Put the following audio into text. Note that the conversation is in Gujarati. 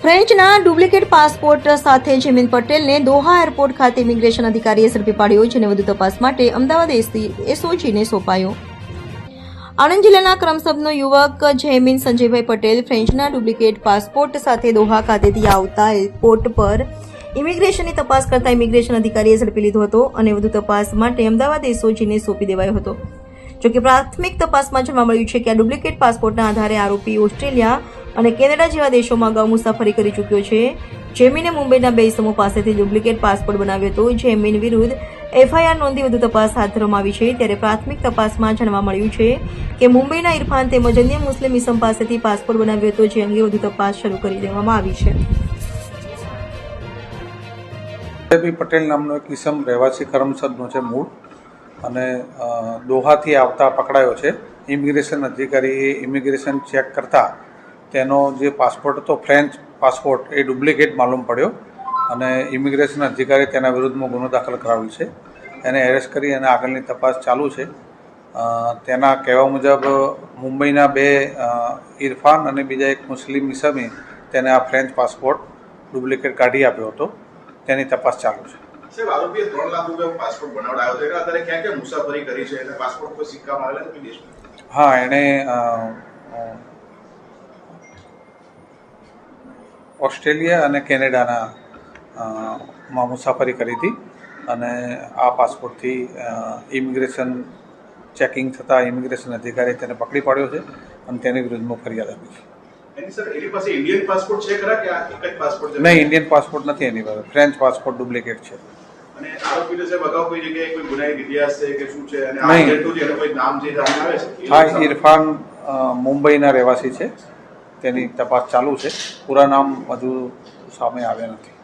ફ્રેન્ચના ડુપ્લિકેટ પાસપોર્ટ સાથે જેમિન પટેલને દોહા એરપોર્ટ ખાતે ઇમિગ્રેશન અધિકારીએ ઝડપી પાડ્યો, જેને વધુ તપાસ માટે અમદાવાદ એસઓજીને સોંપાયો. આણંદ જિલ્લાના કરમસદનો યુવક જેમિન સંજયભાઈ પટેલ ફ્રેન્ચના ડુપ્લિકેટ પાસપોર્ટ સાથે દોહા ખાતેથી આવતા એરપોર્ટ પર ઇમિગ્રેશનની તપાસ કરતા ઇમિગ્રેશન અધિકારીએ ઝડપી લીધો હતો અને વધુ તપાસ માટે અમદાવાદ એસઓજીને સોંપી દેવાયો હતો. જોકે પ્રાથમિક તપાસમાં જાણવા મળ્યું છે કે આ ડુપ્લિકેટ પાસપોર્ટના આધારે આરોપી ઓસ્ટ્રેલિયા અને કેનેડા જેવા દેશોમાં અગાઉ મુસાફરી કરી ચૂક્યો છે. જેમિને મુંબઈના બે ઇસમો પાસેથી ડુપ્લિકેટ પાસપોર્ટ બનાવ્યો હતો. જેમિન વિરુદ્ધ એફઆઈઆર નોંધી વધુ તપાસ હાથ ધરવામાં આવી છે. ત્યારે પ્રાથમિક તપાસમાં જાણવા મળ્યું છે કે મુંબઈના ઇરફાન તેમજ અન્ય મુસ્લિમ ઇસમ પાસેથી પાસપોર્ટ બનાવ્યો હતો, જે અંગે વધુ તપાસ શરૂ કરી દેવામાં આવી છે. પટેલ નામનો એક ઇસમ રહેવાસી કરમસદનો છે મૂળ, અને દોહાથી આવતા પકડાયો છે. ઇમિગ્રેશન અધિકારીએ ઇમિગ્રેશન ચેક કરતા તેનો જે પાસપોર્ટ હતો ફ્રેન્ચ પાસપોર્ટ એ ડુપ્લિકેટ માલુમ પડ્યો, અને ઇમિગ્રેશન અધિકારીએ તેના વિરુદ્ધમાં ગુનો દાખલ કરાવ્યો છે. એને એરેસ્ટ કરી અને આગળની તપાસ ચાલુ છે. તેના કહેવા મુજબ મુંબઈના બે ઇરફાન અને બીજા એક મુસ્લિમ ઇસમે તેને આ ફ્રેન્ચ પાસપોર્ટ ડુપ્લિકેટ કાઢી આપ્યો હતો. તેની તપાસ ચાલુ છે. સાહેબ, આરોપીએ 3 લાખ રૂપિયા પાસપોર્ટ બનાવડાવ્યો હતો. એટલે અત્યારે ક્યાં ક્યાં મુસાફરી કરી છે અને પાસપોર્ટ પર સિક્કા મારેલા છે દેશમાં? હા, એણે ઓસ્ટ્રેલિયા અને કેનેડાના માં મુસાફરી કરી હતી, અને આ પાસપોર્ટથી ઇમિગ્રેશન ચેકિંગ થતાં ઇમિગ્રેશન અધિકારીએ તેને પકડી પાડ્યો છે અને તેની વિરુદ્ધમાં ફરિયાદ આપી છે. એની પાસે ઇન્ડિયન પાસપોર્ટ છે ખરા કે આ એક જ પાસપોર્ટ છે? નહીં, ઇન્ડિયન પાસપોર્ટ નથી એની પાસે, ફ્રેન્ચ પાસપોર્ટ ડુપ્લિકેટ છે. અને આરોપીને સાહેબ અગાઉ કોઈ જગ્યાએ કોઈ ગુનાહિત ઇતિહાસ છે કે શું છે? અને આ એજન્ટનું જેનું કોઈ નામ જે સામે આવે છે? હા, ઇરફાન મુંબઈના રહેવાસી છે. તેની તપાસ ચાલુ છે. પૂરા નામ હજુ સામે આવ્યા નથી.